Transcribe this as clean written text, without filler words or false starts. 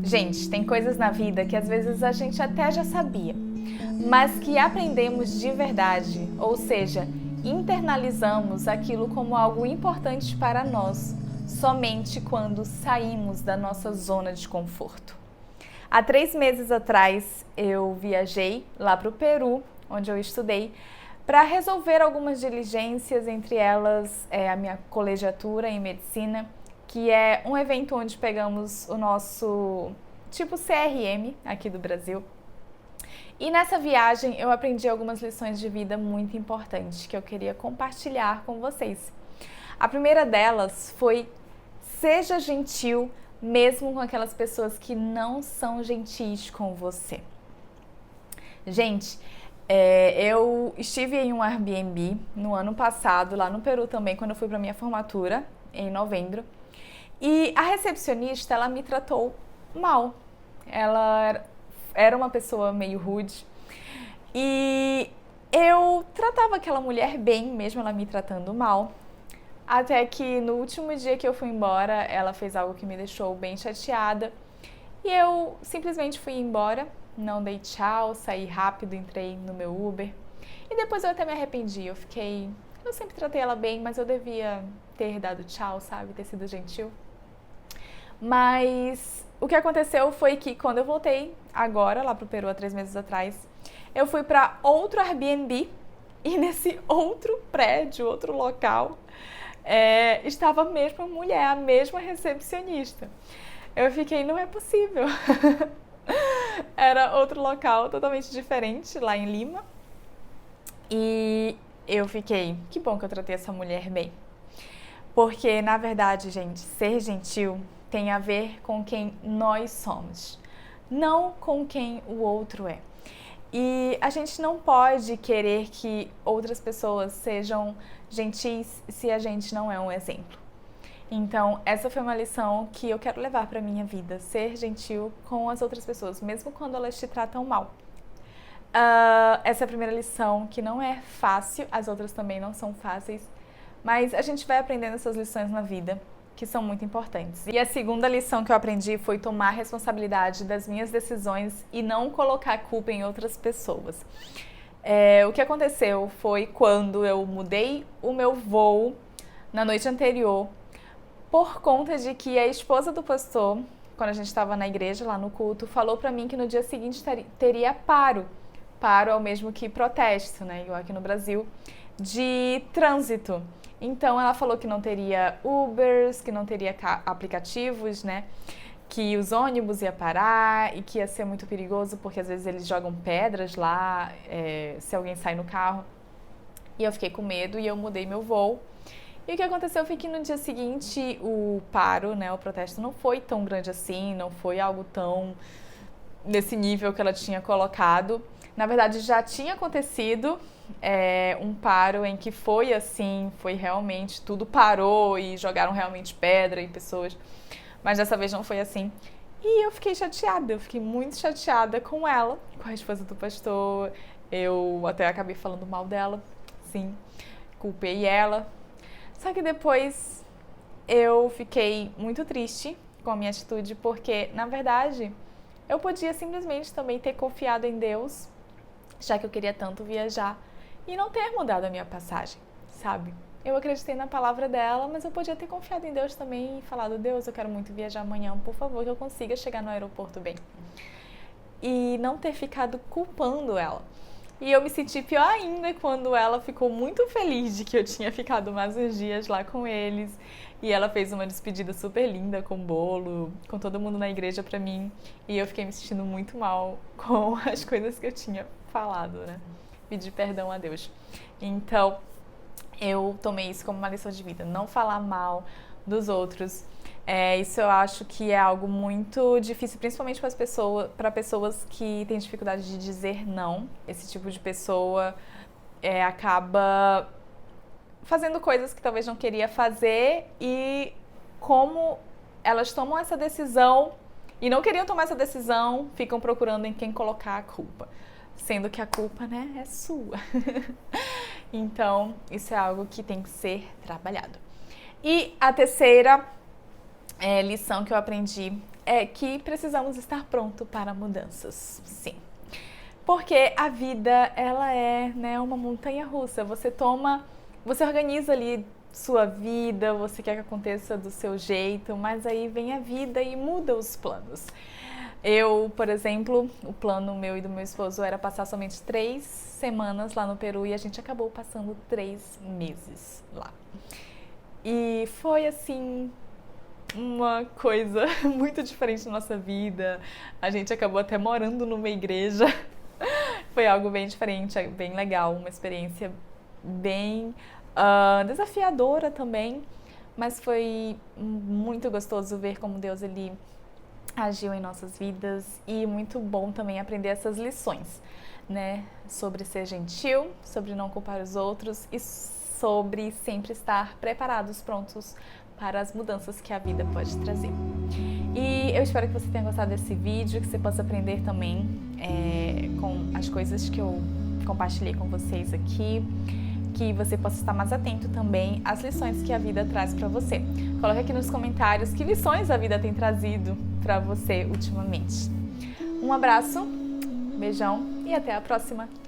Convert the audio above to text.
Gente, tem coisas na vida que às vezes a gente até já sabia, mas que aprendemos de verdade, ou seja, internalizamos aquilo como algo importante para nós, somente quando saímos da nossa zona de conforto. Há 3 meses atrás, eu viajei lá para o Peru, onde eu estudei, para resolver algumas diligências, entre elas a minha colegiatura em medicina, que é um evento onde pegamos o nosso tipo CRM aqui do Brasil. E nessa viagem eu aprendi algumas lições de vida muito importantes que eu queria compartilhar com vocês. A primeira delas foi: seja gentil mesmo com aquelas pessoas que não são gentis com você. Gente, eu estive em um Airbnb no ano passado, lá no Peru também, quando eu fui para minha formatura, em novembro. E a recepcionista, ela me tratou mal. Ela era uma pessoa meio rude. E eu tratava aquela mulher bem, mesmo ela me tratando mal. Até que no último dia que eu fui embora, ela fez algo que me deixou bem chateada. E eu simplesmente fui embora, não dei tchau, saí rápido, entrei no meu Uber. E depois eu até me arrependi, eu sempre tratei ela bem, mas eu devia ter dado tchau, sabe, ter sido gentil. Mas o que aconteceu foi que quando eu voltei agora, lá pro Peru, há 3 meses atrás, eu fui para outro Airbnb e nesse outro prédio, outro local, estava a mesma mulher, a mesma recepcionista. Eu fiquei, não é possível. Era outro local totalmente diferente, lá em Lima. E eu fiquei, que bom que eu tratei essa mulher bem. Porque, na verdade, gente, ser gentil tem a ver com quem nós somos, não com quem o outro é. E a gente não pode querer que outras pessoas sejam gentis se a gente não é um exemplo. Então, essa foi uma lição que eu quero levar para a minha vida, ser gentil com as outras pessoas, mesmo quando elas te tratam mal. Essa é a primeira lição, que não é fácil, as outras também não são fáceis, mas a gente vai aprendendo essas lições na vida, que são muito importantes. E a segunda lição que eu aprendi foi tomar responsabilidade das minhas decisões e não colocar a culpa em outras pessoas. O que aconteceu foi quando eu mudei o meu voo na noite anterior, por conta de que a esposa do pastor, quando a gente estava na igreja, lá no culto, falou para mim que no dia seguinte teria paro. Paro é o mesmo que protesto, né, igual aqui no Brasil, de trânsito. Então ela falou que não teria Ubers, que não teria aplicativos, né, que os ônibus iam parar e que ia ser muito perigoso porque às vezes eles jogam pedras lá, se alguém sai no carro. E eu fiquei com medo e eu mudei meu voo. E o que aconteceu foi que no dia seguinte o paro, né, o protesto não foi tão grande assim, não foi algo tão nesse nível que ela tinha colocado. Na verdade, já tinha acontecido um paro em que foi assim, foi realmente, tudo parou e jogaram realmente pedra em pessoas, mas dessa vez não foi assim. E eu fiquei chateada, eu fiquei muito chateada com ela, com a esposa do pastor. Eu até acabei falando mal dela, sim, culpei ela. Só que depois eu fiquei muito triste com a minha atitude, porque, na verdade, eu podia simplesmente também ter confiado em Deus, já que eu queria tanto viajar, e não ter mudado a minha passagem, sabe? Eu acreditei na palavra dela, mas eu podia ter confiado em Deus também e falado: Deus, eu quero muito viajar amanhã, por favor, que eu consiga chegar no aeroporto bem. E não ter ficado culpando ela. E eu me senti pior ainda quando ela ficou muito feliz de que eu tinha ficado mais uns dias lá com eles. E ela fez uma despedida super linda, com bolo, com todo mundo na igreja pra mim. E eu fiquei me sentindo muito mal com as coisas que eu tinha falado, né? Pedir perdão a Deus. Então, eu tomei isso como uma lição de vida. Não falar mal dos outros. Isso eu acho que é algo muito difícil, principalmente para pessoas que têm dificuldade de dizer não. Esse tipo de pessoa acaba fazendo coisas que talvez não queria fazer, e como elas tomam essa decisão e não queriam tomar essa decisão, ficam procurando em quem colocar a culpa, sendo que a culpa, né, é sua. Então, isso é algo que tem que ser trabalhado. E a terceira lição que eu aprendi é que precisamos estar pronto para mudanças, sim. Porque a vida, ela é, né, uma montanha-russa. Você organiza ali sua vida, você quer que aconteça do seu jeito, mas aí vem a vida e muda os planos. Eu, por exemplo, o plano meu e do meu esposo era passar somente 3 semanas lá no Peru e a gente acabou passando 3 meses lá. E foi assim uma coisa muito diferente na nossa vida. A gente acabou até morando numa igreja. Foi algo bem diferente, bem legal, uma experiência bem desafiadora também, mas foi muito gostoso ver como Deus ele agiu em nossas vidas e muito bom também aprender essas lições, né? Sobre ser gentil, sobre não culpar os outros e sobre sempre estar preparados, prontos para as mudanças que a vida pode trazer. E eu espero que você tenha gostado desse vídeo, que você possa aprender também com as coisas que eu compartilhei com vocês aqui, que você possa estar mais atento também às lições que a vida traz para você. Coloque aqui nos comentários que lições a vida tem trazido para você ultimamente. Um abraço, beijão e até a próxima!